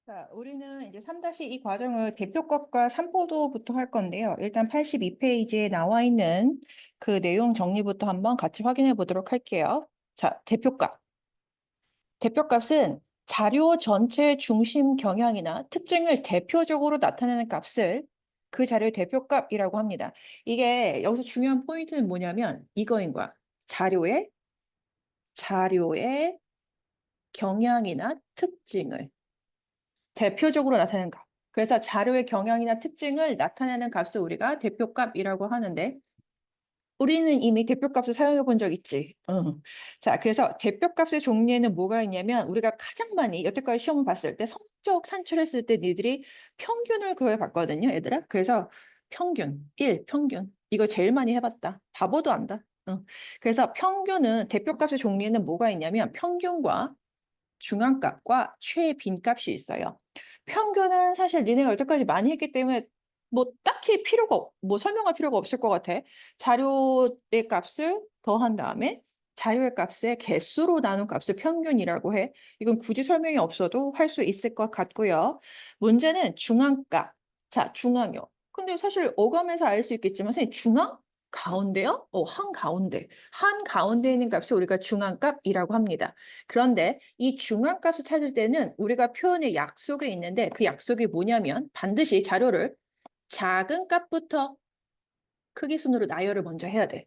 자, 우리는 이제 3-2 과정을 대표값과 삼포도부터 할 건데요. 일단 82페이지에 나와 있는 그 내용 정리부터 한번 같이 확인해 보도록 할게요. 자, 대표값. 대표값은 자료 전체의 중심 경향이나 특징을 대표적으로 나타내는 값을 그 자료의 대표값이라고 합니다. 이게 여기서 중요한 포인트는 뭐냐면 이거인 거야. 자료의 경향이나 특징을 대표적으로 나타내는 값. 그래서 자료의 경향이나 특징을 나타내는 값을 우리가 대표값이라고 하는데 우리는 이미 대표값을 사용해 본 적 있지. 응. 자, 그래서 대표값의 종류에는 뭐가 있냐면 우리가 가장 많이 여태까지 시험을 봤을 때 성적 산출했을 때 니들이 평균을 구해 봤거든요, 얘들아. 그래서 평균, 1, 평균. 이거 제일 많이 해봤다. 바보도 안다. 응. 그래서 평균은 대표값의 종류에는 뭐가 있냐면 평균과 중앙값과 최빈값이 있어요. 평균은 사실 니네가 여태까지 많이 했기 때문에 뭐 딱히 뭐 설명할 필요가 없을 것 같아. 자료의 값을 더한 다음에 자료의 값의 개수로 나눈 값을 평균이라고 해. 이건 굳이 설명이 없어도 할 수 있을 것 같고요. 문제는 중앙값. 자, 중앙이요. 근데 사실 어감에서 알 수 있겠지만 선생님 중앙? 가운데요? 한가운데. 한가운데 있는 값을 우리가 중앙값이라고 합니다. 그런데 이 중앙값을 찾을 때는 우리가 표현의 약속이 있는데 그 약속이 뭐냐면 반드시 자료를 작은 값부터 크기 순으로 나열을 먼저 해야 돼.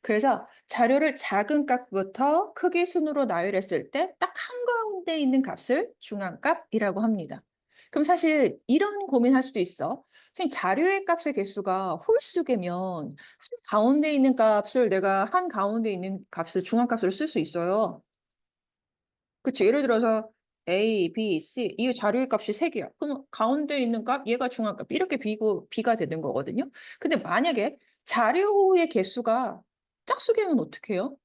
그래서 자료를 작은 값부터 크기 순으로 나열했을 때 딱 한가운데 있는 값을 중앙값이라고 합니다. 그럼 사실 이런 고민할 수도 있어. 선생님, 자료의 값의 개수가 홀수개면 가운데 있는 값을 내가 한가운데 있는 값을 중앙값으로 쓸 수 있어요. 그치. 예를 들어서 A, B, C 이 자료의 값이 3개야. 그럼 가운데 있는 값, 얘가 중앙값 이렇게 B가 되는 거거든요. 근데 만약에 자료의 개수가 짝수개면 어떡해요?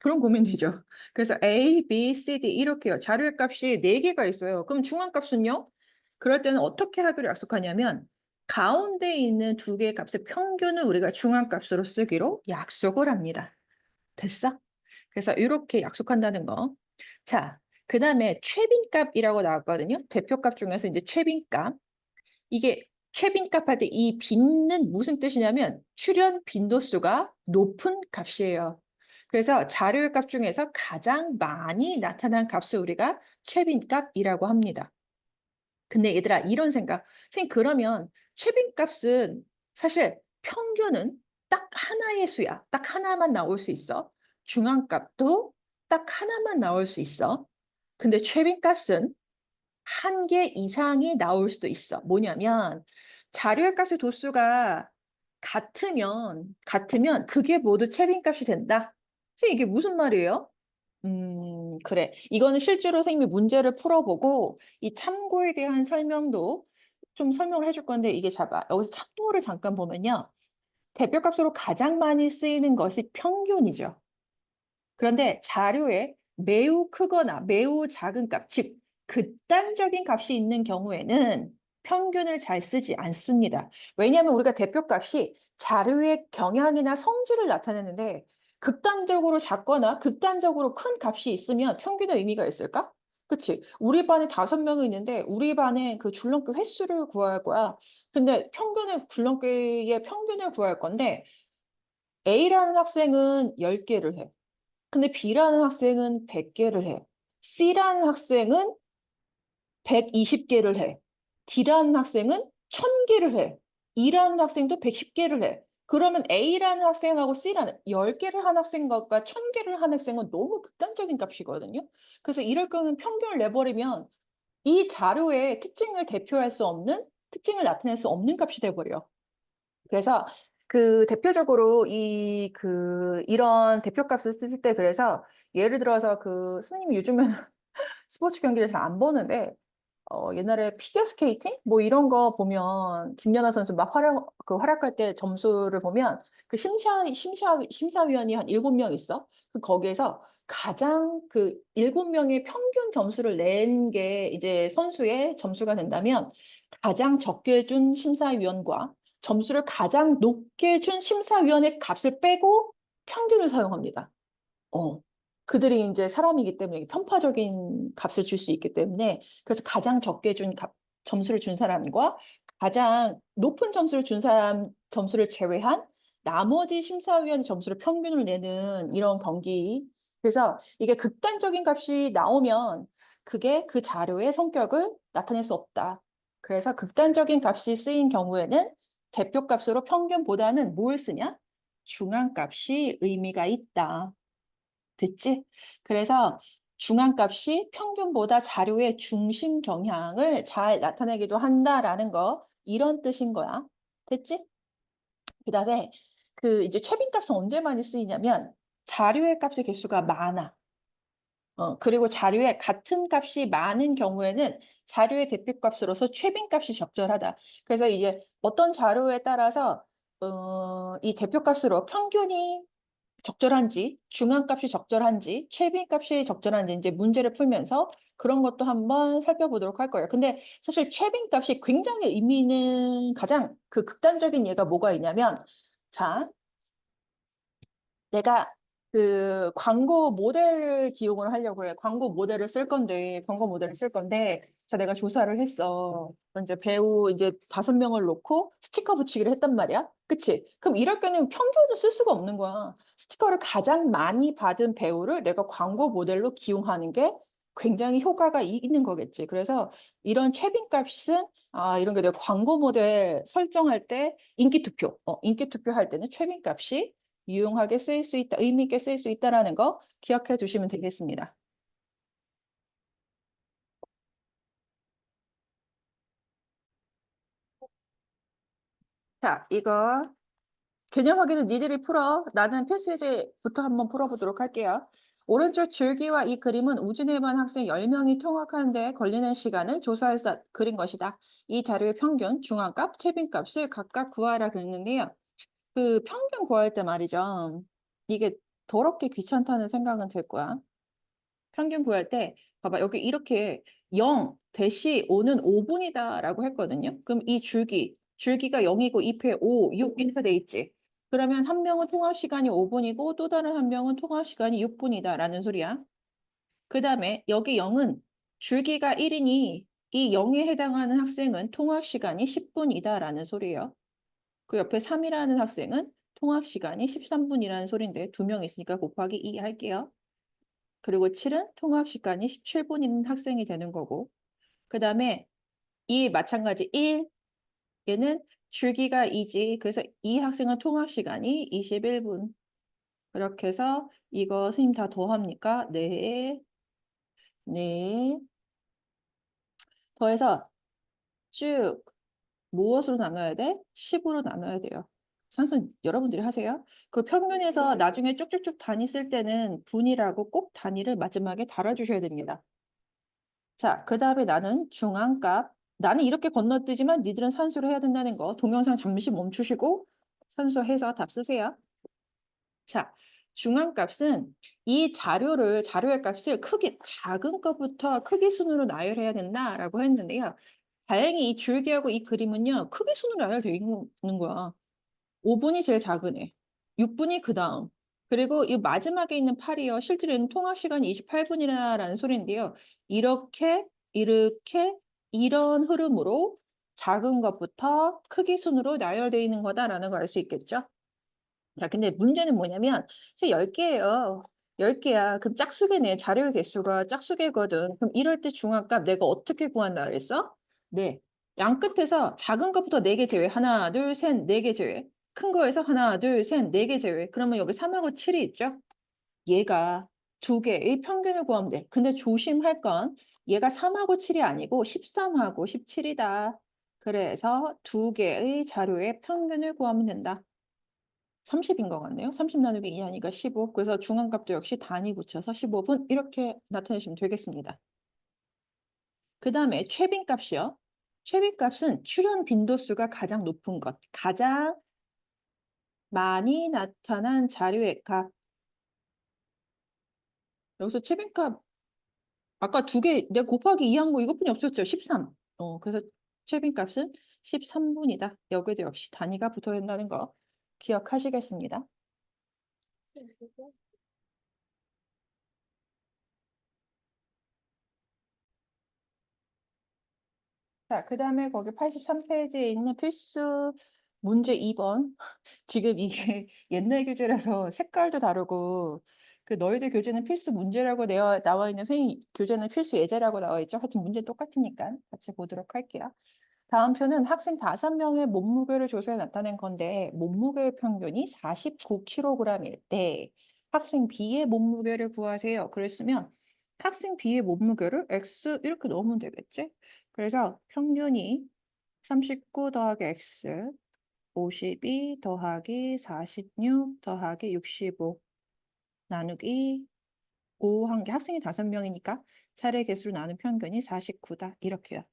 그런 고민되죠. 그래서 A, B, C, D 이렇게요. 자료의 값이 4개가 있어요. 그럼 중앙값은요? 그럴 때는 어떻게 하기로 약속하냐면 가운데 있는 2개의 값의 평균을 우리가 중앙값으로 쓰기로 약속을 합니다. 됐어? 그래서 이렇게 약속한다는 거. 자, 그 다음에 최빈값이라고 나왔거든요. 대표값 중에서 이제 최빈값. 이게 최빈값 할 때 이 빈는 무슨 뜻이냐면 출현 빈도수가 높은 값이에요. 그래서 자료의 값 중에서 가장 많이 나타난 값을 우리가 최빈값이라고 합니다. 근데 얘들아 이런 생각. 선생님 그러면 최빈값은 사실 평균은 딱 하나의 수야. 딱 하나만 나올 수 있어. 중앙값도 딱 하나만 나올 수 있어. 근데 최빈값은 한 개 이상이 나올 수도 있어. 뭐냐면 자료의 값의 도수가 같으면 그게 모두 최빈값이 된다. 선생님 이게 무슨 말이에요? 그래. 이거는 실제로 선생님이 문제를 풀어보고 이 참고에 대한 설명도 좀 설명을 해줄 건데 이게 잡아. 여기서 참고를 잠깐 보면요. 대표값으로 가장 많이 쓰이는 것이 평균이죠. 그런데 자료에 매우 크거나 매우 작은 값, 즉 극단적인 값이 있는 경우에는 평균을 잘 쓰지 않습니다. 왜냐하면 우리가 대표값이 자료의 경향이나 성질을 나타내는데 극단적으로 작거나 극단적으로 큰 값이 있으면 평균의 의미가 있을까? 그치? 우리 반에 5명이 있는데 우리 반에 그 줄넘기 횟수를 구할 거야. 근데 줄넘기의 평균을 구할 건데 A라는 학생은 10개를 해. 근데 B라는 학생은 100개를 해. C라는 학생은 120개를 해. D라는 학생은 1000개를 해. E라는 학생도 110개를 해. 그러면 A라는 학생하고 C라는 10개를 한 학생과 1000개를 한 학생은 너무 극단적인 값이거든요. 그래서 이럴 거면 평균을 내버리면 이 자료의 특징을 나타낼 수 없는 값이 돼버려. 그래서 그 대표적으로 이런 대표값을 쓸 때 그래서 예를 들어서 그 선생님이 요즘에는 스포츠 경기를 잘 안 보는데 옛날에 피겨 스케이팅 뭐 이런 거 보면 김연아 선수 막 활약할 때 점수를 보면 그 심사위원이 한 7명 있어. 그 거기에서 가장 그 7명의 평균 점수를 낸 게 이제 선수의 점수가 된다면 가장 적게 준 심사위원과 점수를 가장 높게 준 심사위원의 값을 빼고 평균을 사용합니다. 어. 그들이 이제 사람이기 때문에 편파적인 값을 줄 수 있기 때문에 그래서 가장 적게 점수를 준 사람과 가장 높은 점수를 준 사람 점수를 제외한 나머지 심사위원 점수를 평균을 내는 이런 경기. 그래서 이게 극단적인 값이 나오면 그게 그 자료의 성격을 나타낼 수 없다. 그래서 극단적인 값이 쓰인 경우에는 대표값으로 평균보다는 뭘 쓰냐? 중앙값이 의미가 있다. 됐지? 그래서 중앙값이 평균보다 자료의 중심 경향을 잘 나타내기도 한다라는 거, 이런 뜻인 거야. 됐지? 그다음에 그 이제 최빈값은 언제 많이 쓰이냐면 자료의 값의 개수가 많아. 그리고 자료에 같은 값이 많은 경우에는 자료의 대표값으로서 최빈값이 적절하다. 그래서 이제 어떤 자료에 따라서 이 대표값으로 평균이 적절한지, 중앙값이 적절한지, 최빈값이 적절한지 이제 문제를 풀면서 그런 것도 한번 살펴보도록 할 거예요. 근데 사실 최빈값이 굉장히 의미 있는 가장 그 극단적인 예가 뭐가 있냐면, 자, 내가 그 광고 모델을 기용을 하려고 해. 광고 모델을 쓸 건데, 자, 내가 조사를 했어. 이제 배우 이제 5명을 놓고 스티커 붙이기를 했단 말이야. 그치? 그럼 이럴 때는 평균을 쓸 수가 없는 거야. 스티커를 가장 많이 받은 배우를 내가 광고 모델로 기용하는 게 굉장히 효과가 있는 거겠지. 그래서 이런 최빈값은 이런 게 내가 광고 모델 설정할 때 인기 투표 할 때는 최빈값이 유용하게 쓰일 수 있다, 의미 있게 쓰일 수 있다라는 거 기억해 두시면 되겠습니다. 자, 이거 개념 확인은 니들이 풀어. 나는 필수 예제부터 한번 풀어보도록 할게요. 오른쪽 줄기와 이 그림은 우주내반 학생 10명이 통학하는 데 걸리는 시간을 조사해서 그린 것이다. 이 자료의 평균, 중앙값, 최빈값을 각각 구하라 그랬는데요. 그 평균 구할 때 말이죠. 이게 더럽게 귀찮다는 생각은 들 거야. 평균 구할 때 봐봐 여기 이렇게 0 대시 5는 5분이다라고 했거든요. 그럼 이 줄기가 0이고 2패 5, 6 이렇게 돼 있지. 그러면 한 명은 통화 시간이 5분이고 또 다른 한 명은 통화 시간이 6분이다라는 소리야. 그 다음에 여기 0은 줄기가 1이니 이 0에 해당하는 학생은 통학 시간이 10분이다라는 소리예요. 그 옆에 3이라는 학생은 통학 시간이 13분이라는 소리인데 2명 있으니까 곱하기 2 할게요. 그리고 7은 통학 시간이 17분인 학생이 되는 거고 그 다음에 이 마찬가지 1 얘는 줄기가 2지 그래서 이 학생은 통학 시간이 21분 그렇게 해서 이거 선생님 다 더합니까? 네, 네 더해서 쭉 무엇으로 나눠야 돼? 10으로 나눠야 돼요. 선생님 여러분들이 하세요. 그 평균에서 나중에 쭉쭉쭉 단위 쓸 때는 분이라고 꼭 단위를 마지막에 달아주셔야 됩니다. 자, 그 다음에 나는 중앙값. 나는 이렇게 건너뛰지만 니들은 산수를 해야 된다는 거. 동영상 잠시 멈추시고 산수해서 답 쓰세요. 자, 중앙값은 이 자료의 값을 작은 것부터 크기 순으로 나열해야 된다라고 했는데요. 다행히 이 줄기하고 이 그림은요. 크기 순으로 나열되어 있는 거야. 5분이 제일 작은 애. 6분이 그 다음. 그리고 이 마지막에 있는 8이요. 실제로는 통학 시간이 28분이라는 소리인데요. 이렇게 이런 흐름으로 작은 것부터 크기 순으로 나열되어 있는 거다라는 걸 알 수 있겠죠. 자, 근데 문제는 뭐냐면 10개예요. 10개야. 그럼 짝수개네. 자료의 개수가 짝수개거든. 그럼 이럴 때 중앙값 내가 어떻게 구한다 그랬어? 네. 양 끝에서 작은 것부터 4개 제외. 하나, 둘, 셋, 4개 제외. 큰 거에서 하나, 둘, 셋, 4개 제외. 그러면 여기 3하고 7이 있죠? 얘가 2개의 평균을 구하면 돼. 근데 조심할 건 얘가 3하고 7이 아니고 13하고 17이다. 그래서 2개의 자료의 평균을 구하면 된다. 30인 것 같네요. 30 나누기 2 하니까 15. 그래서 중앙값도 역시 단위 붙여서 15분 이렇게 나타내시면 되겠습니다. 그 다음에 최빈값이요. 최빈값은 출현 빈도수가 가장 높은 것. 가장 많이 나타난 자료의 값. 여기서 최빈값 아까 2개 내가 곱하기 2 한 거 이것뿐이 없었죠. 13. 그래서 최빈값은 13분이다. 여기도 역시 단위가 붙어야 된다는 거 기억하시겠습니다. 자, 그 다음에 거기 83페이지에 있는 필수 문제 2번. 지금 이게 옛날 교재라서 색깔도 다르고, 그 너희들 교재는 필수 문제라고 나와 있는 선생님 교재는 필수 예제라고 나와 있죠. 하여튼 문제 똑같으니까 같이 보도록 할게요. 다음 표는 학생 5명의 몸무게를 조사해 나타낸 건데, 몸무게 평균이 49kg일 때 학생 B의 몸무게를 구하세요. 그랬으면 학생 B의 몸무게를 X 이렇게 넣으면 되겠지? 그래서 평균이 39 더하기 X, 52 더하기 46 더하기 65 나누기 5 한 게 학생이 5명이니까 차례 개수로 나눈 평균이 49다. 이렇게요.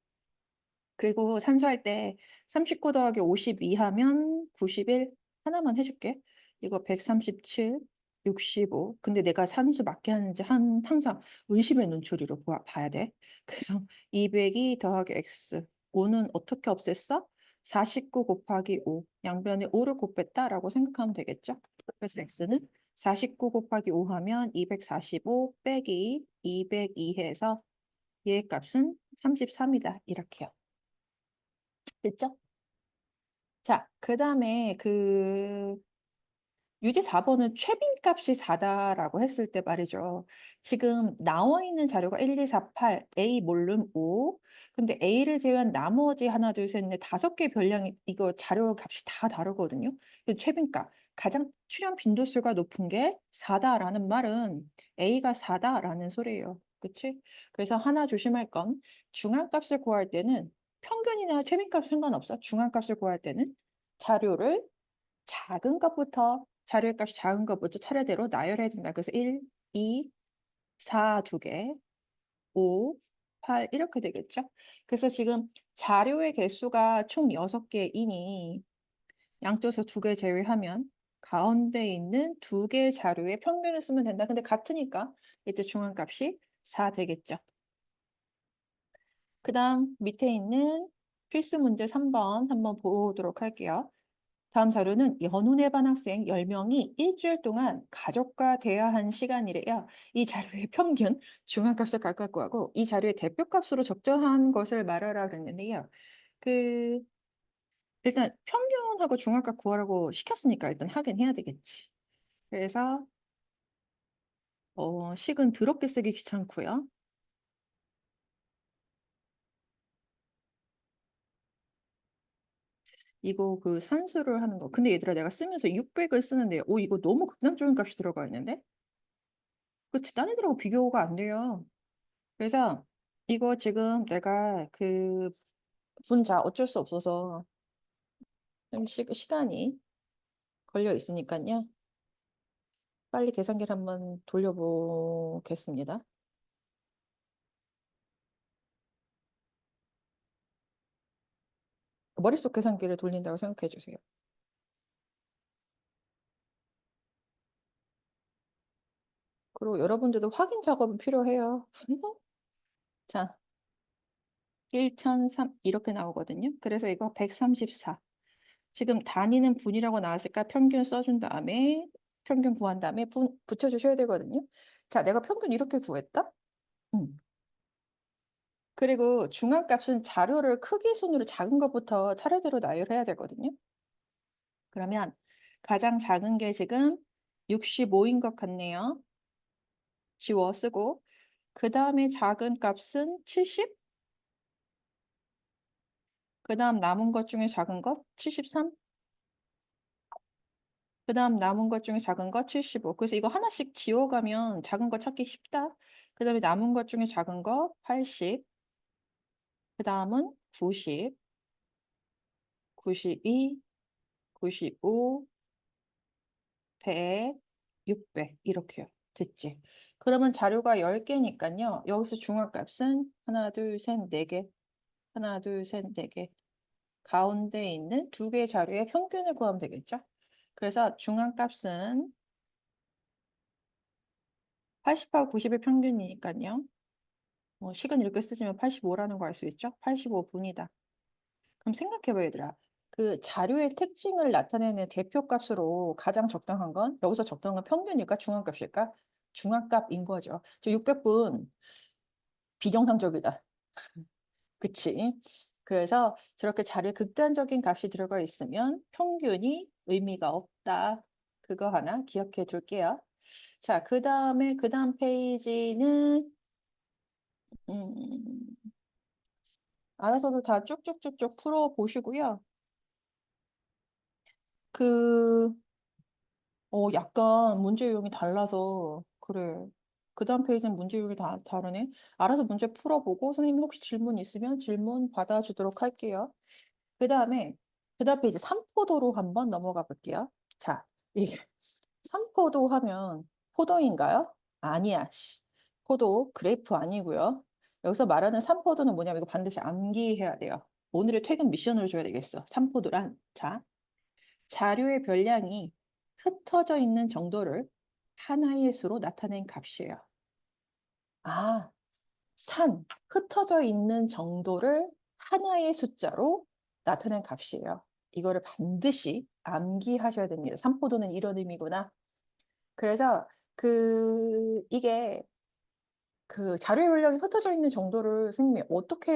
그리고 산수할 때 39 더하기 52 하면 91 하나만 해줄게. 이거 137, 65. 근데 내가 산수 맞게 하는지 항상 의심의 눈초리로 봐야 돼. 그래서 202 더하기 x. 5는 어떻게 없앴어? 49 곱하기 5. 양변에 5를 곱했다라고 생각하면 되겠죠? 그래서 x는 49 곱하기 5 하면 245 빼기 202 해서 얘의 값은 33이다. 이렇게요. 됐죠? 자, 그 다음에 유제 4번은 최빈값이 4다라고 했을 때 말이죠. 지금 나와 있는 자료가 1, 2, 4, 8, A 몰름 5. 근데 A를 제외한 나머지 하나, 둘, 셋, 넷, 5개 별량이 이거 자료 값이 다 다르거든요. 근데 최빈값, 가장 출현 빈도수가 높은 게 4다라는 말은 A가 4다라는 소리예요. 그치? 그래서 하나 조심할 건 중앙값을 구할 때는 평균이나 최빈값 상관없어. 중앙값을 구할 때는 자료를 작은 것부터 자료의 값이 작은 것부터 차례대로 나열해야 된다. 그래서 1, 2, 4 두 개, 5, 8 이렇게 되겠죠. 그래서 지금 자료의 개수가 총 6개이니 양쪽에서 2개 제외하면 가운데 있는 2개 자료의 평균을 쓰면 된다. 근데 같으니까 이때 중앙값이 4 되겠죠. 그 다음 밑에 있는 필수 문제 3번 한번 보도록 할게요. 다음 자료는 연운의 반 학생 10명이 일주일 동안 가족과 대화한 시간이래요. 이 자료의 평균, 중앙값을 각각 구하고 이 자료의 대표값으로 적정한 것을 말하라 그랬는데요. 그 일단 평균하고 중앙값 구하라고 시켰으니까 일단 하긴 해야 되겠지. 그래서 식은 더럽게 쓰기 귀찮고요. 이거 그 산수를 하는 거. 근데 얘들아 내가 쓰면서 600을 쓰는데 이거 너무 극단적인 값이 들어가 있는데? 그치, 딴 애들하고 비교가 안 돼요. 그래서 이거 지금 내가 그 분자 어쩔 수 없어서 좀 시간이 걸려 있으니까요. 빨리 계산기를 한번 돌려보겠습니다. 머릿속 계산기를 돌린다고 생각해 주세요. 그리고 여러분들도 확인 작업은 필요해요. 자, 1003 이렇게 나오거든요. 그래서 이거 134. 지금 단위는 분이라고 나왔으니까 평균 써준 다음에 평균 구한 다음에 붙여주셔야 되거든요. 자, 내가 평균 이렇게 구했다? 그리고 중앙값은 자료를 크기 순으로 작은 것부터 차례대로 나열해야 되거든요. 그러면 가장 작은 게 지금 65인 것 같네요. 지워 쓰고 그 다음에 작은 값은 70? 그 다음 남은 것 중에 작은 것 73? 그 다음 남은 것 중에 작은 것 75. 그래서 이거 하나씩 지워가면 작은 거 찾기 쉽다. 그 다음에 남은 것 중에 작은 거 80. 그 다음은 90, 92, 95, 100, 600 이렇게요. 됐지? 그러면 자료가 10개니까요. 여기서 중앙값은 하나, 둘, 셋, 4개. 하나, 둘, 셋, 4개. 가운데 있는 2개 자료의 평균을 구하면 되겠죠? 그래서 중앙값은 80하고 90의 평균이니까요. 시간 이렇게 쓰지만 85라는 거 알 수 있죠? 85분이다. 그럼 생각해봐, 얘들아. 그 자료의 특징을 나타내는 대표값으로 가장 적당한 건 여기서 적당한 건 평균일까? 중앙값일까? 중앙값인 거죠. 저 600분 비정상적이다. 그치? 그래서 저렇게 자료에 극단적인 값이 들어가 있으면 평균이 의미가 없다. 그거 하나 기억해 둘게요. 자, 그 다음 페이지는 음, 알아서도 다 쭉쭉쭉쭉 풀어 보시고요. 그 약간 문제 유형이 달라서 그래. 그 다음 페이지는 문제 유형이 다르네. 알아서 문제 풀어보고 선생님 혹시 질문 있으면 질문 받아주도록 할게요. 그 다음 페이지 삼포도로 한번 넘어가 볼게요. 자, 이게 삼포도 하면 포도인가요? 아니야. 씨. 포도 그래프 아니고요. 여기서 말하는 삼포도는 뭐냐면 이거 반드시 암기해야 돼요. 오늘의 퇴근 미션을 줘야 되겠어. 삼포도란. 자, 자료의 별량이 흩어져 있는 정도를 하나의 수로 나타낸 값이에요. 아, 흩어져 있는 정도를 하나의 숫자로 나타낸 값이에요. 이거를 반드시 암기하셔야 됩니다. 삼포도는 이런 의미구나. 그래서 이게 그 자료의 별량이 흩어져 있는 정도를 선생님이 어떻게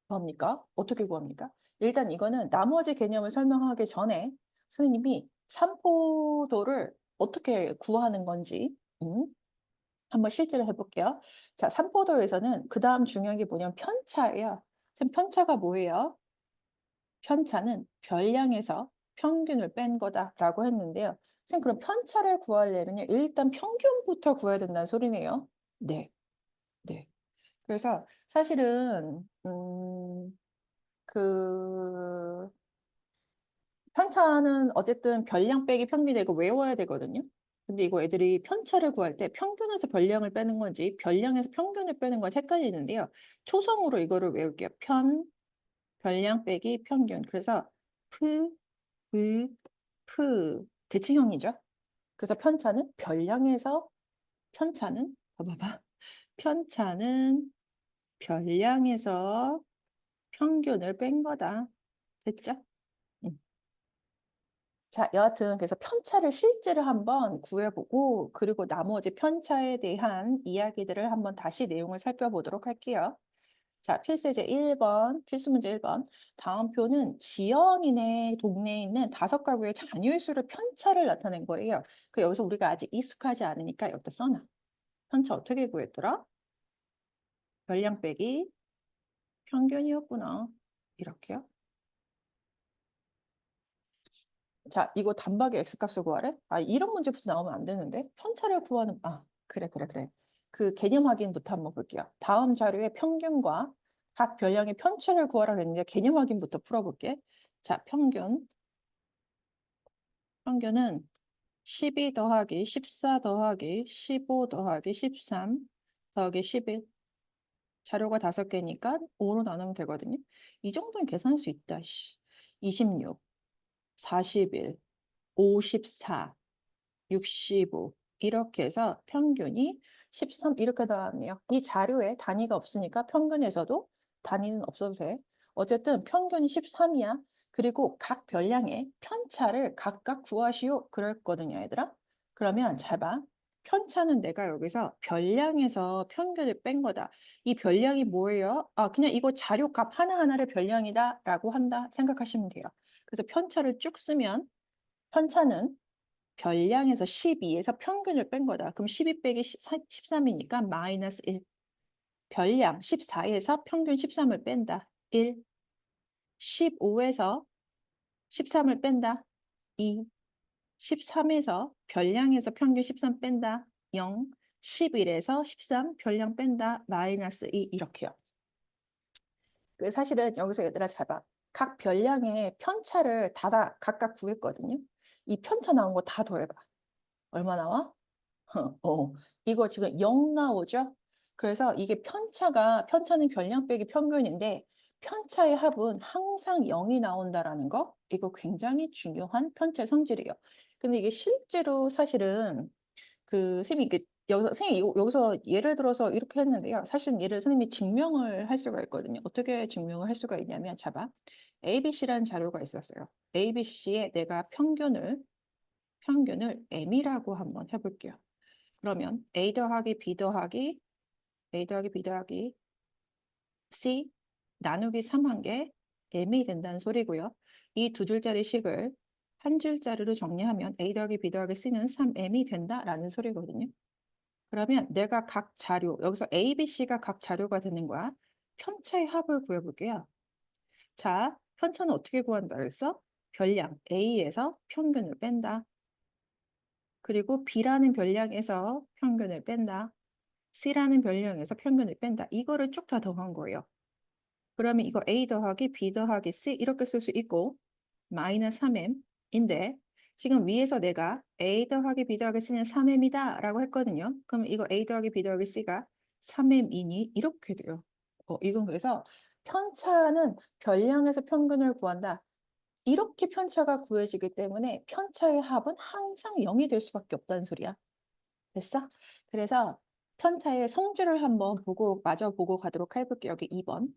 구합니까? 어떻게 구합니까? 일단 이거는 나머지 개념을 설명하기 전에 선생님이 삼포도를 어떻게 구하는 건지 한번 실제로 해볼게요. 자, 삼포도에서는 그 다음 중요한 게 뭐냐면 편차예요. 지금 편차가 뭐예요? 편차는 별량에서 평균을 뺀 거다라고 했는데요. 선생님 그럼 편차를 구하려면요. 일단 평균부터 구해야 된다는 소리네요. 네, 네. 그래서 사실은 그 편차는 어쨌든 별량 빼기 평균이 되고 외워야 되거든요. 근데 이거 애들이 편차를 구할 때 평균에서 별량을 빼는 건지 별량에서 평균을 빼는 건지 헷갈리는데요. 초성으로 이거를 외울게요. 별량 빼기 평균. 그래서 프, 브, 프 대칭형이죠. 그래서 편차는 봐봐봐. 편차는 별량에서 평균을 뺀 거다. 됐죠? 음. 자, 여하튼 그래서 편차를 실제로 한번 구해보고 그리고 나머지 편차에 대한 이야기들을 한번 다시 내용을 살펴보도록 할게요. 자, 필수제 1번, 필수 문제 1번. 다음 표는 지연이네 동네에 있는 5가구의 자녀의 수를 편차를 나타낸 거예요. 여기서 우리가 아직 익숙하지 않으니까 여기다 써놔. 편차 어떻게 구했더라? 별량 빼기 평균이었구나. 이렇게요. 자, 이거 단박에 x값을 구하래? 아, 이런 문제부터 나오면 안 되는데? 편차를 구하는, 그래. 그 개념 확인부터 한번 볼게요. 다음 자료의 평균과 각 별량의 편차를 구하라 그랬는데 개념 확인부터 풀어볼게. 자, 평균은 12 더하기 14 더하기 15 더하기 13 더하기 11. 자료가 5개니까 5로 나누면 되거든요. 이 정도는 계산할 수 있다. 26, 41, 54, 65 이렇게 해서 평균이 13 이렇게 나왔네요. 이 자료에 단위가 없으니까 평균에서도 단위는 없어도 돼. 어쨌든 평균이 13이야. 그리고 각 별량의 편차를 각각 구하시오. 그랬거든요, 얘들아. 그러면 잘 봐. 편차는 내가 여기서 별량에서 평균을 뺀 거다. 이 별량이 뭐예요? 그냥 이거 자료 값 하나하나를 별량이다 라고 한다 생각하시면 돼요. 그래서 편차를 쭉 쓰면 편차는 별량에서 12에서 평균을 뺀 거다. 그럼 12 빼기 13이니까 마이너스 1. 별량 14에서 평균 13을 뺀다. 1. 15에서 13을 뺀다. 2. 13에서 별량에서 평균 13 뺀다. 0. 11에서 13 별량 뺀다. 마이너스 2 이렇게요. 사실은 여기서 얘들아 잘 봐. 각 별량의 편차를 다 각각 구했거든요. 이 편차 나온 거 다 더해봐. 얼마 나와? 어, 이거 지금 0 나오죠? 그래서 이게 편차는 별량 빼기 평균인데 편차의 합은 항상 0이 나온다라는 거 이거 굉장히 중요한 편차의 성질이에요. 근데 이게 실제로 사실은 선생님이 여기서 예를 들어서 이렇게 했는데요. 사실 얘를 선생님이 증명을 할 수가 있거든요. 어떻게 증명을 할 수가 있냐면 잡아. ABC라는 자료가 있었어요. ABC에 내가 평균을 M이라고 한번 해볼게요. 그러면 A 더하기 B 더하기 A 더하기 B 더하기 C 나누기 3한 게 m이 된다는 소리고요. 이 두 줄짜리 식을 한 줄짜리로 정리하면 a 더하기 b 더하기 c는 3m이 된다라는 소리거든요. 그러면 내가 각 자료, 여기서 a, b, c가 각 자료가 되는 거야. 편차의 합을 구해볼게요. 자, 편차는 어떻게 구한다 그랬어? 별량 a에서 평균을 뺀다. 그리고 b라는 별량에서 평균을 뺀다. c라는 별량에서 평균을 뺀다. 이거를 쭉 다 더한 거예요. 그러면 이거 a 더하기 b 더하기 c 이렇게 쓸 수 있고 마이너스 3m인데 지금 위에서 내가 a 더하기 b 더하기 c는 3m이다 라고 했거든요. 그럼 이거 a 더하기 b 더하기 c가 3m이니 이렇게 돼요. 이건 그래서 편차는 별량에서 평균을 구한다. 이렇게 편차가 구해지기 때문에 편차의 합은 항상 0이 될 수밖에 없다는 소리야. 됐어? 그래서 편차의 성질을 한번 마저 보고 가도록 해볼게요. 여기 2번.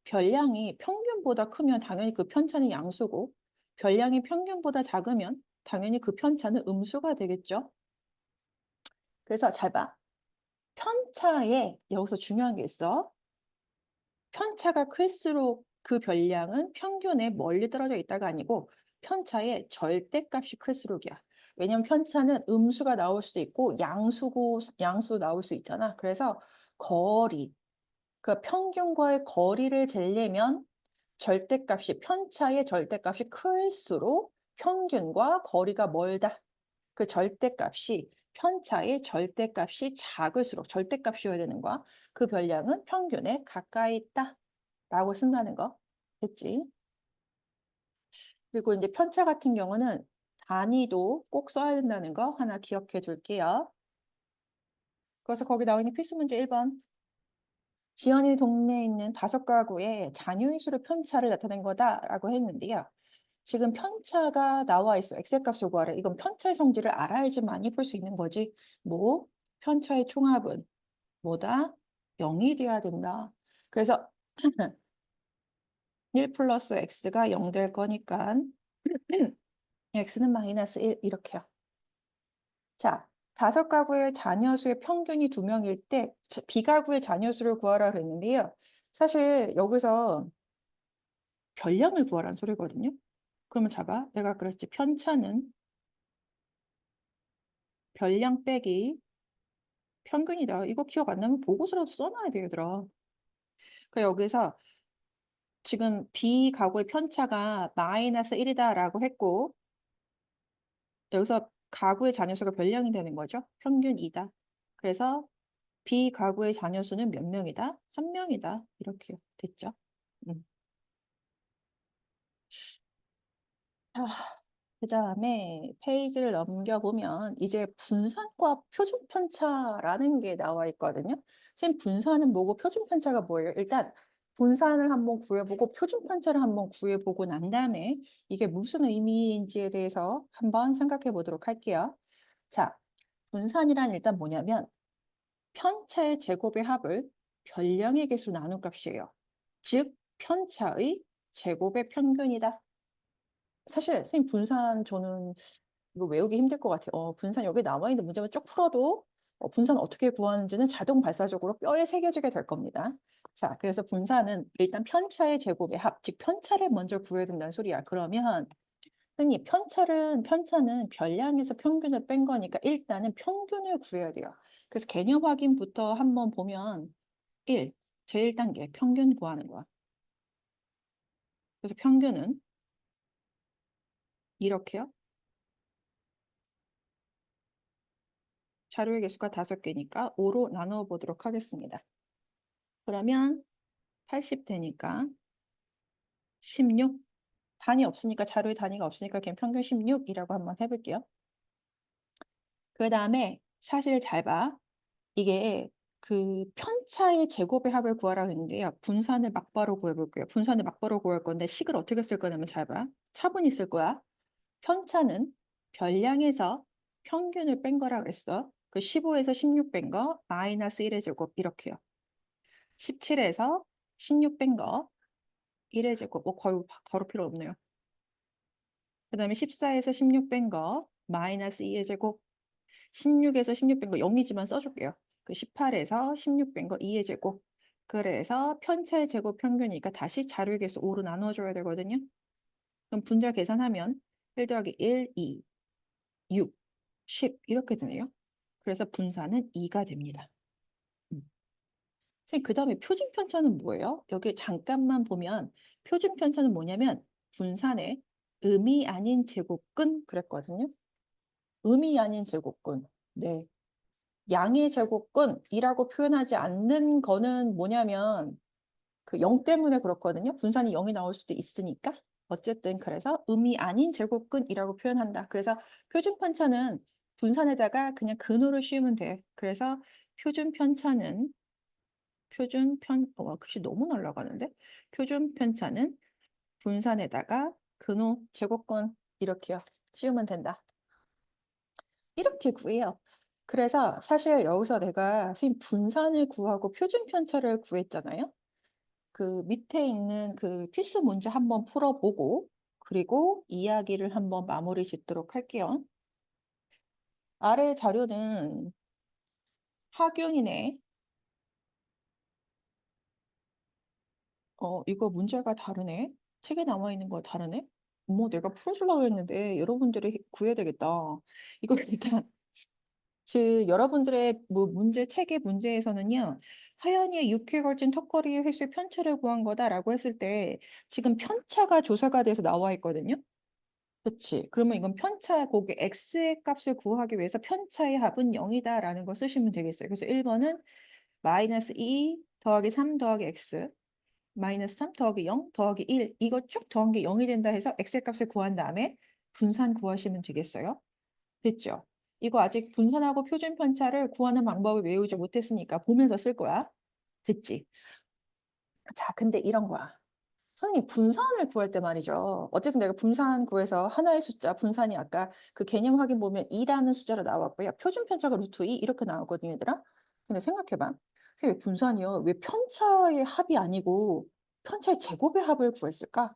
별량이 평균보다 크면 당연히 그 편차는 양수고 별량이 평균보다 작으면 당연히 그 편차는 음수가 되겠죠. 그래서 잘 봐. 편차에 여기서 중요한 게 있어. 편차가 클수록 그 별량은 평균에 멀리 떨어져 있다가 아니고 편차의 절대값이 클수록이야. 왜냐면 편차는 음수가 나올 수도 있고 양수 나올 수 있잖아. 그래서 거리, 그 평균과의 거리를 재려면 편차의 절대값이 클수록 평균과 거리가 멀다. 그 절대값이 편차의 절대값이 작을수록 절대값이어야 되는 거야. 그 별량은 평균에 가까이 있다. 라고 쓴다는 거. 됐지? 그리고 이제 편차 같은 경우는 단위도 꼭 써야 된다는 거 하나 기억해 둘게요. 그래서 거기 나와 있는 필수 문제 1번. 지연이 동네에 있는 5가구의 자녀의 수를 편차를 나타낸 거다라고 했는데요. 지금 편차가 나와 있어. 엑셀값을 구하래. 이건 편차의 성질을 알아야지만이 풀 수 있는 거지. 뭐? 편차의 총합은 뭐다? 0이 돼야 된다. 그래서 1 플러스 x가 0 될 거니까 x는 마이너스 1 이렇게요. 자, 5가구의 자녀 수의 평균이 2명일 때 B가구의 자녀 수를 구하라 그랬는데요. 사실 여기서 별량을 구하라는 소리거든요. 그러면 잡아. 내가 그랬지. 편차는 별량 빼기 평균이다. 이거 기억 안 나면 보고서라도 써놔야 되더라. 그러니까 여기서 지금 B 가구의 편차가 마이너스 1이다라고 했고 여기서 가구의 자녀수가 별량이 되는 거죠. 평균 2다. 그래서 B 가구의 자녀수는 몇 명이다? 1명이다. 이렇게 됐죠. 음. 그 다음에 페이지를 넘겨보면 이제 분산과 표준편차라는 게 나와 있거든요. 선생님 분산은 뭐고 표준편차가 뭐예요? 일단 분산을 한번 구해보고 표준편차를 한번 구해보고 난 다음에 이게 무슨 의미인지에 대해서 한번 생각해 보도록 할게요. 자, 분산이란 일단 뭐냐면 편차의 제곱의 합을 별량의 개수 나눈 값이에요. 즉 편차의 제곱의 평균이다. 사실 선생님 분산 저는 이거 외우기 힘들 것 같아요. 분산 여기 나와 있는 문제만 쭉 풀어도 분산 어떻게 구하는지는 자동 발사적으로 뼈에 새겨지게 될 겁니다. 자, 그래서 분산은 일단 편차의 제곱의 합, 즉 편차를 먼저 구해야 된다는 소리야. 그러면 선생님 편차는 별량에서 평균을 뺀 거니까 일단은 평균을 구해야 돼요. 그래서 개념 확인부터 한번 보면 1, 제1단계 평균 구하는 거야. 그래서 평균은 이렇게요. 자료의 개수가 5개니까 5로 나누어 보도록 하겠습니다. 그러면 80 되니까 16. 단위 없으니까 자료에 단위가 없으니까 그냥 평균 16이라고 한번 해볼게요. 그 다음에 사실 잘 봐. 이게 그 편차의 제곱의 합을 구하라고 했는데요. 분산을 막바로 구해볼게요. 분산을 막바로 구할 건데 식을 어떻게 쓸 거냐면 잘 봐. 차분히 쓸 거야. 편차는 별량에서 평균을 뺀 거라 그랬어. 그 15에서 16 뺀 거 마이너스 1의 제곱 이렇게요. 17에서 16 뺀 거 1의 제곱 거의 걸을 필요 없네요. 그 다음에 14에서 16 뺀 거 마이너스 2의 제곱 16에서 16 뺀 거 0이지만 써줄게요. 그 18에서 16 뺀 거 2의 제곱 그래서 편차의 제곱 평균이니까 다시 자료의 개수 5로 나눠줘야 되거든요. 그럼 분자 계산하면 1 더하기 1, 2, 6, 10 이렇게 되네요. 그래서 분산은 2가 됩니다. 선생님, 그 다음에 표준 편차는 뭐예요? 여기 잠깐만 보면 표준 편차는 뭐냐면 분산의 음이 아닌 제곱근 그랬거든요. 음이 아닌 제곱근. 네. 양의 제곱근이라고 표현하지 않는 거는 뭐냐면 그 0 때문에 그렇거든요. 분산이 0이 나올 수도 있으니까. 어쨌든 그래서 음이 아닌 제곱근이라고 표현한다. 그래서 표준 편차는 분산에다가 그냥 근호를 씌우면 돼. 그래서 표준 편차는 글씨 너무 날아가는데? 표준 편차는 분산에다가 근호 제곱근 이렇게요. 씌우면 된다. 이렇게 구해요. 그래서 사실 여기서 내가 선생님 분산을 구하고 표준 편차를 구했잖아요. 그 밑에 있는 그 필수 문제 한번 풀어보고 그리고 이야기를 한번 마무리 짓도록 할게요. 아래 자료는 학윤이네. 이거 문제가 다르네. 책에 나와 있는 거 다르네. 뭐 내가 풀어주려고 했는데 여러분들이 구해야 되겠다. 이거 일단 여러분들의 뭐 문제 책의 문제에서는요. 하연이의 6회 걸친 턱걸이의 횟수의 편차를 구한 거다라고 했을 때 지금 편차가 조사가 돼서 나와 있거든요. 그치. 그러면 이건 편차 곱의 x의 값을 구하기 위해서 편차의 합은 0이다라는 거 쓰시면 되겠어요. 그래서 1번은 마이너스 2 더하기 3 더하기 x 마이너스 3 더하기 0 더하기 1 이거 쭉 더한 게 0이 된다 해서 x의 값을 구한 다음에 분산 구하시면 되겠어요. 됐죠? 이거 아직 분산하고 표준 편차를 구하는 방법을 외우지 못했으니까 보면서 쓸 거야. 됐지? 자, 근데 이런 거야. 선생님, 분산을 구할 때 말이죠. 어쨌든 내가 분산 구해서 하나의 숫자, 분산이 아까 그 개념 확인 보면 2라는 숫자로 나왔고요. 표준 편차가 루트 2 이렇게 나오거든요, 얘들아. 근데 생각해봐. 선생님, 왜 분산이요? 왜 편차의 합이 아니고 편차의 제곱의 합을 구했을까?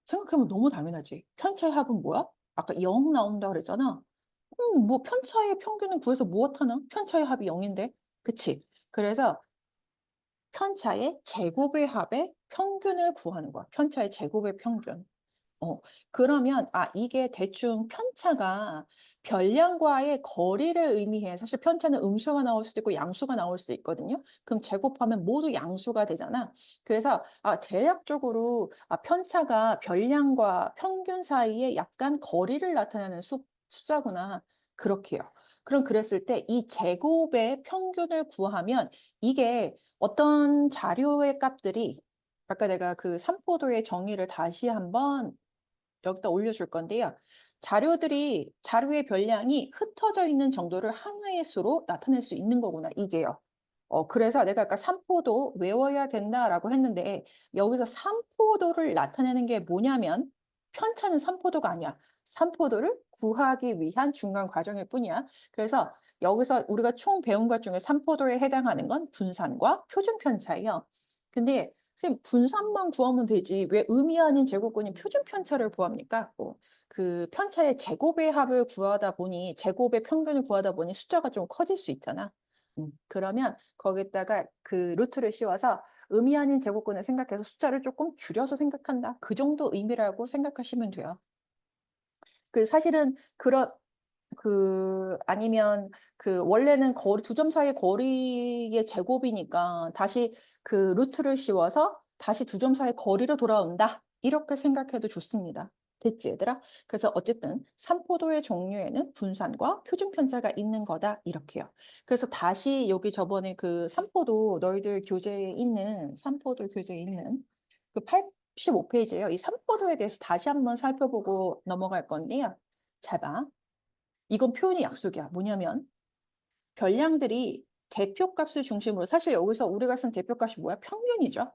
생각해보면 너무 당연하지. 편차의 합은 뭐야? 아까 0 나온다 그랬잖아. 뭐 편차의 평균은 구해서 무엇하나? 편차의 합이 0인데. 그치? 그래서 편차의 제곱의 합의 평균을 구하는 거야. 편차의 제곱의 평균. 그러면 이게 대충 편차가 별량과의 거리를 의미해. 사실 편차는 음수가 나올 수도 있고 양수가 나올 수도 있거든요. 그럼 제곱하면 모두 양수가 되잖아. 그래서 대략적으로 편차가 별량과 평균 사이에 약간 거리를 나타내는 숫자구나. 그렇게 해요. 그럼 그랬을 때 이 제곱의 평균을 구하면 이게 어떤 자료의 값들이 아까 내가 그 삼포도의 정의를 다시 한번 여기다 올려줄 건데요. 자료의 별량이 흩어져 있는 정도를 하나의 수로 나타낼 수 있는 거구나, 이게요. 그래서 내가 아까 삼포도 외워야 된다라고 했는데 여기서 삼포도를 나타내는 게 뭐냐면 편차는 삼포도가 아니야. 삼포도를 구하기 위한 중간 과정일 뿐이야. 그래서 여기서 우리가 총 배운 것 중에 삼포도에 해당하는 건 분산과 표준 편차예요. 근데 선생님 분산만 구하면 되지 왜 의미 아닌 제곱근인 표준 편차를 구합니까? 그 편차의 제곱의 합을 구하다 보니 제곱의 평균을 구하다 보니 숫자가 좀 커질 수 있잖아. 그러면 거기다가 그 루트를 씌워서 의미 아닌 제곱근을 생각해서 숫자를 조금 줄여서 생각한다. 그 정도 의미라고 생각하시면 돼요. 사실은 아니면 원래는 두 점 사이의 거리의 제곱이니까 다시 그 루트를 씌워서 다시 두 점 사이의 거리로 돌아온다. 이렇게 생각해도 좋습니다. 됐지, 얘들아? 그래서 어쨌든 삼포도의 종류에는 분산과 표준 편차가 있는 거다. 이렇게요. 그래서 다시 여기 저번에 그 너희들 삼포도 교재에 있는 그 85페이지예요. 이 삼포도에 대해서 다시 한번 살펴보고 넘어갈 건데요. 잘 봐. 이건 표현이 약속이야. 뭐냐면 별량들이 대표값을 중심으로 사실 여기서 우리가 쓴 대표값이 뭐야? 평균이죠.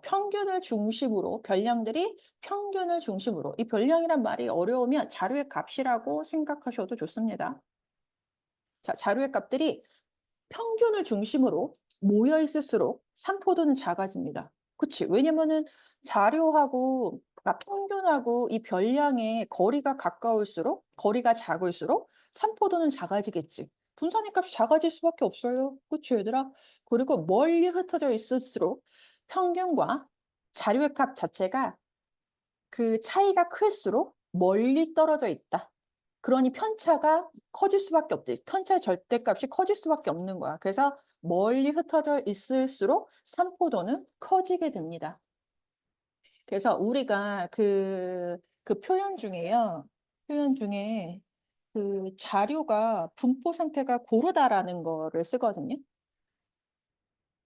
평균을 중심으로 별량들이 평균을 중심으로 이 별량이란 말이 어려우면 자료의 값이라고 생각하셔도 좋습니다. 자, 자료의 값들이 평균을 중심으로 모여 있을수록 산포도는 작아집니다. 그치? 왜냐면은 평균하고 이 별량의 거리가 작을수록 산포도는 작아지겠지. 분산의 값이 작아질 수밖에 없어요. 그치, 얘들아? 그리고 멀리 흩어져 있을수록 평균과 자료의 값 자체가 그 차이가 클수록 멀리 떨어져 있다. 그러니 편차가 커질 수밖에 없지. 편차의 절대값이 커질 수밖에 없는 거야. 그래서 멀리 흩어져 있을수록 산포도는 커지게 됩니다. 그래서 우리가 그 표현 중에요. 표현 중에 그 자료가 분포 상태가 고르다라는 거를 쓰거든요.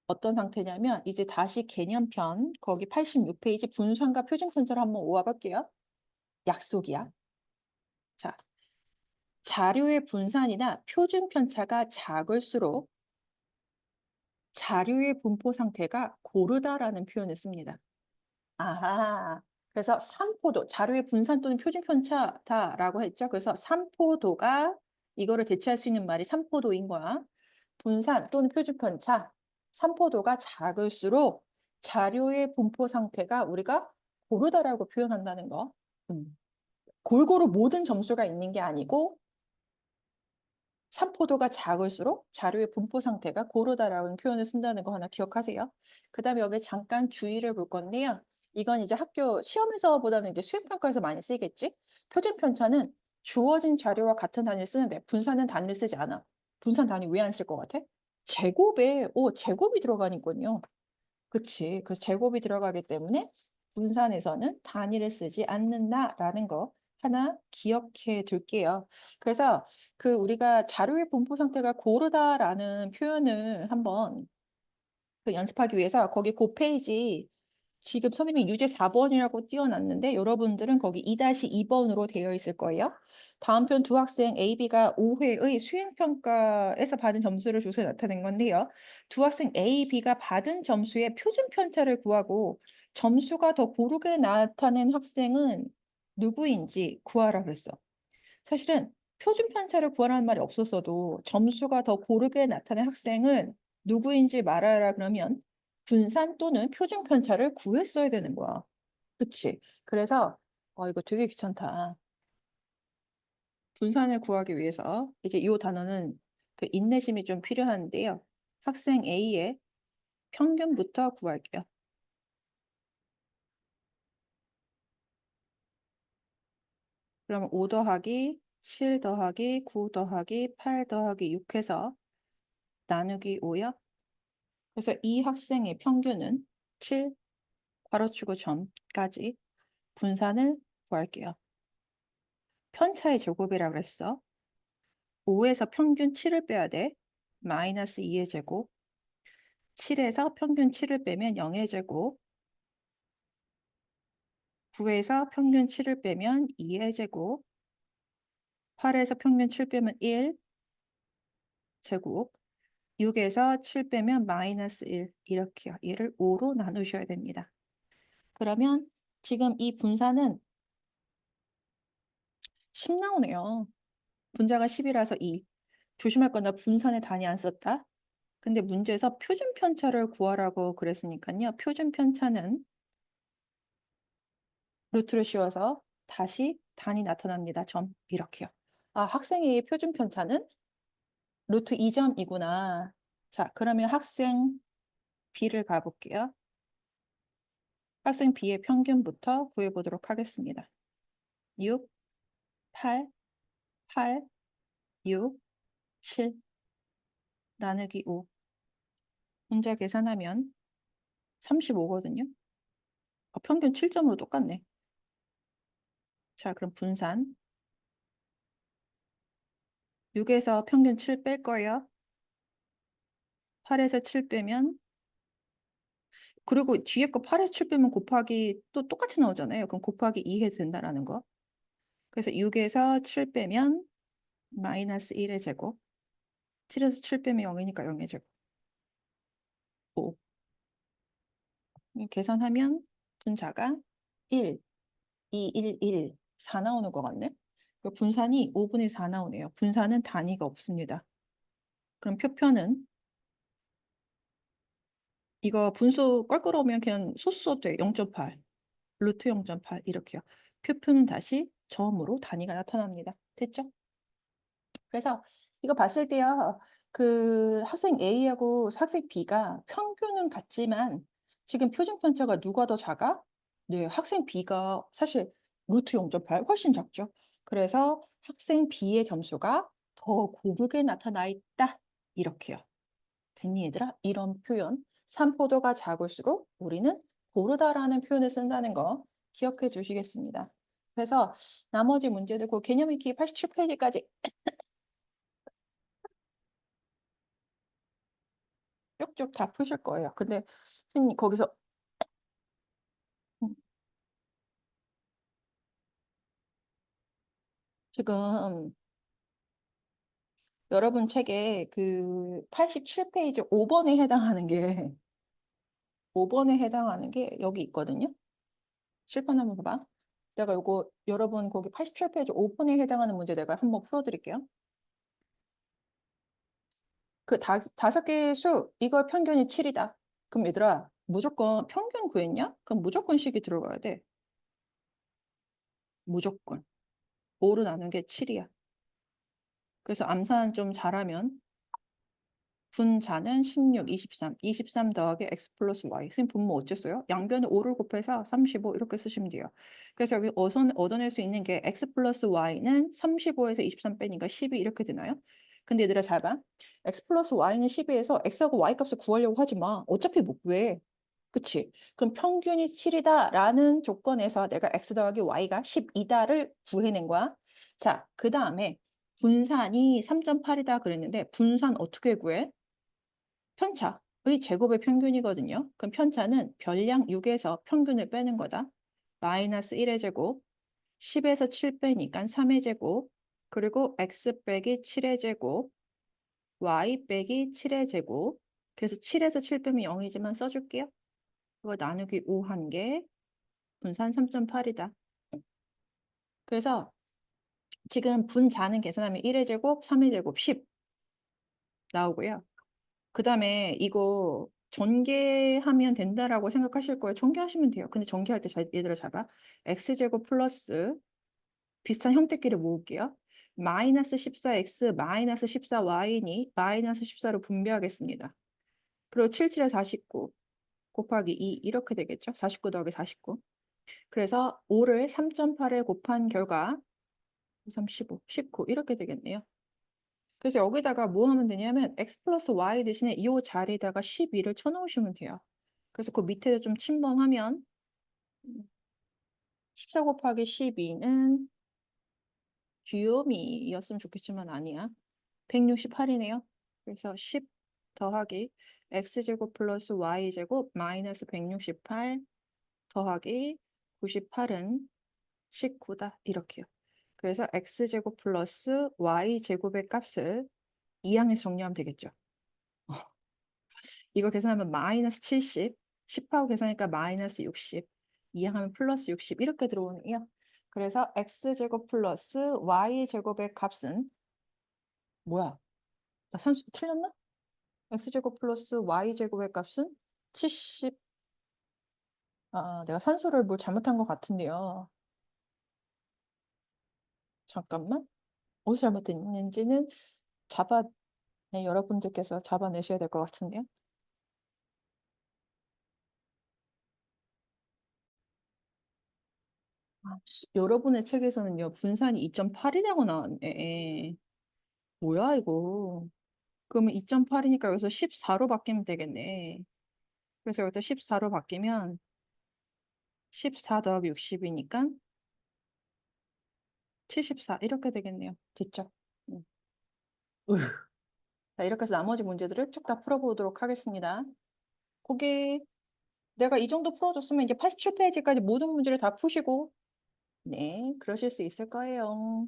어떤 상태냐면 이제 다시 개념편 거기 86페이지 분산과 표준편차를 한번 오와 볼게요. 약속이야. 자, 자료의 분산이나 표준 편차가 작을수록 자료의 분포 상태가 고르다라는 표현을 씁니다. 아하. 그래서 산포도, 자료의 분산 또는 표준 편차다라고 했죠. 그래서 산포도가 이거를 대체할 수 있는 말이 산포도인 거야. 분산 또는 표준 편차, 산포도가 작을수록 자료의 분포 상태가 우리가 고르다라고 표현한다는 거. 골고루 모든 점수가 있는 게 아니고 산포도가 작을수록 자료의 분포 상태가 고르다라는 표현을 쓴다는 거 하나 기억하세요. 그다음에 여기 잠깐 주의를 볼 건데요. 이건 이제 학교 시험에서보다는 이제 수행평가에서 많이 쓰이겠지? 표준 편차는 주어진 자료와 같은 단위를 쓰는데 분산은 단위를 쓰지 않아. 분산 단위 왜 안 쓸 것 같아? 제곱에 제곱이 들어가니까요. 그치. 그래서 제곱이 들어가기 때문에 분산에서는 단위를 쓰지 않는다라는 거 하나 기억해 둘게요. 그래서 그 우리가 자료의 분포 상태가 고르다라는 표현을 한번 그 연습하기 위해서 거기 그 페이지 지금 선생님이 유제 4번이라고 띄워놨는데 여러분들은 거기 2-2번으로 되어 있을 거예요. 다음 편 두 학생 A, B가 5회의 수행평가에서 받은 점수를 조사해 나타낸 건데요. 두 학생 A, B가 받은 점수의 표준 편차를 구하고 점수가 더 고르게 나타낸 학생은 누구인지 구하라 그랬어. 사실은 표준 편차를 구하라는 말이 없었어도 점수가 더 고르게 나타낸 학생은 누구인지 말하라 그러면 분산 또는 표준 편차를 구했어야 되는 거야. 그치? 그래서 이거 되게 귀찮다. 분산을 구하기 위해서 이제 이 단어는 그 인내심이 좀 필요한데요. 학생 A의 평균부터 구할게요. 그러면 5 더하기 7 더하기 9 더하기 8 더하기 6 해서 나누기 5요. 그래서 이 학생의 평균은 7 괄호치고 점까지 분산을 구할게요. 편차의 제곱이라고 그랬어. 5에서 평균 7을 빼야 돼. 마이너스 2의 제곱. 7에서 평균 7을 빼면 0의 제곱. 9에서 평균 7을 빼면 2의 제곱. 8에서 평균 7 빼면 1 제곱. 6에서 7 빼면 마이너스 1 이렇게요. 얘를 5로 나누셔야 됩니다. 그러면 지금 이 분산은 10 나오네요. 분자가 10이라서 2. 조심할 건 나 분산에 단위 안 썼다. 근데 문제에서 표준 편차를 구하라고 그랬으니까요. 표준 편차는 루트를 씌워서 다시 단위 나타납니다. 점 이렇게요. 아, 학생의 표준 편차는 루트 2점이구나. 자, 그러면 학생 B를 가볼게요. 학생 B의 평균부터 구해보도록 하겠습니다. 6, 8, 8, 6, 7 나누기 5. 혼자 계산하면 35거든요. 평균 7점으로 똑같네. 자, 그럼 분산. 6에서 평균 7 뺄 거예요. 8에서 7 빼면 그리고 뒤에 거 8에서 7 빼면 곱하기 또 똑같이 나오잖아요. 그럼 곱하기 2 해도 된다라는 거. 그래서 6에서 7 빼면 마이너스 1의 제곱. 7에서 7 빼면 0이니까 0의 제곱. 5. 계산하면 분자가 1, 2, 1, 1, 4 나오는 것 같네. 분산이 5분의 4 나오네요. 분산은 단위가 없습니다. 그럼 표표는 이거 분수 껄끄러우면 그냥 소수 써도 돼. 0.8, 루트 0.8 이렇게요. 표표는 다시 점으로 단위가 나타납니다. 됐죠? 그래서 이거 봤을 때요. 그 학생 A하고 학생 B가 평균은 같지만 지금 표준 편차가 누가 더 작아? 네, 학생 B가 사실 루트 0.8 훨씬 작죠. 그래서 학생 B의 점수가 더 고르게 나타나 있다. 이렇게요. 됐니 얘들아? 이런 표현. 산포도가 작을수록 우리는 고르다라는 표현을 쓴다는 거 기억해 주시겠습니다. 그래서 나머지 문제들 그 개념 읽기 87페이지까지 쭉쭉 다 푸실 거예요. 근데 선생님 거기서 음, 지금 여러분 책에 그 87페이지 5번에 해당하는 게 5번에 해당하는 게 여기 있거든요. 칠판 한번 봐봐. 내가 요거 여러분 거기 87페이지 5번에 해당하는 문제 내가 한번 풀어드릴게요. 그 다섯 개의 수 이거 평균이 7이다. 그럼 얘들아 무조건 평균 구했냐? 그럼 무조건 식이 들어가야 돼. 무조건. 5로 나눈 게 7이야. 그래서 암산 좀 잘하면 분자는 16, 23. 23 더하기 x 플러스 y. 선생님 분모 어쨌어요? 양변에 5를 곱해서 35 이렇게 쓰시면 돼요. 그래서 여기 얻어낼 수 있는 게 x 플러스 y는 35에서 23 빼니까 12 이렇게 되나요? 근데 얘들아 잘 봐. x 플러스 y는 12에서 x하고 y 값을 구하려고 하지 마. 어차피 못 구해. 그치? 그럼 평균이 7이다라는 조건에서 내가 x 더하기 y가 12다를 구해낸 거야. 자, 그 다음에 분산이 3.8이다 그랬는데 분산 어떻게 구해? 편차의 제곱의 평균이거든요. 그럼 편차는 별량 6에서 평균을 빼는 거다. 마이너스 1의 제곱, 10에서 7 빼니까 3의 제곱, 그리고 x 빼기 7의 제곱, y 빼기 7의 제곱. 그래서 7에서 7 빼면 0이지만 써줄게요. 그거 나누기 5 한 개, 분산 3.8이다. 그래서 지금 분자는 계산하면 1의 제곱, 3의 제곱, 10 나오고요. 그 다음에 이거 전개하면 된다라고 생각하실 거예요. 전개하시면 돼요. 근데 전개할 때 얘들아 잘 봐. x제곱 플러스 비슷한 형태끼리 모을게요. 마이너스 14x 마이너스 14y니 마이너스 14로 분배하겠습니다. 그리고 77에 49 곱하기 2 이렇게 되겠죠. 49 더하기 49. 그래서 5를 3.8에 곱한 결과 3, 15, 19 이렇게 되겠네요. 그래서 여기다가 뭐 하면 되냐면 x 플러스 y 대신에 이 자리에다가 12를 쳐놓으시면 돼요. 그래서 그 밑에도 좀 침범하면 14 곱하기 12는 귀요미였으면 좋겠지만 아니야. 168이네요. 그래서 10 더하기 x제곱 플러스 y제곱 마이너스 168 더하기 98은 19다. 이렇게요. 그래서 x제곱 플러스 y제곱의 값을 2항에서 정리하면 되겠죠. 이거 계산하면 마이너스 70, 10하고 계산하니까 마이너스 60, 이항하면 플러스 60 이렇게 들어오네요. 그래서 x제곱 플러스 y제곱의 값은 뭐야? 나 산수 틀렸나? x제곱 플러스 y제곱의 값은 70, 내가 산수를 뭐 잘못한 것 같은데요. 잠깐만. 어디서 잘못했는지는 잡아, 네, 여러분들께서 잡아내셔야 될 것 같은데요. 여러분의 책에서는요, 분산이 2.8이라고 나왔네. 뭐야, 이거. 그러면 2.8이니까 여기서 14로 바뀌면 되겠네. 그래서 여기서 14로 바뀌면 14 더하기 60이니까 74 이렇게 되겠네요. 됐죠? 음. 으흐. 자, 이렇게 해서 나머지 문제들을 쭉 다 풀어보도록 하겠습니다. 거기 내가 이 정도 풀어줬으면 이제 87페이지까지 모든 문제를 다 푸시고 네, 그러실 수 있을 거예요.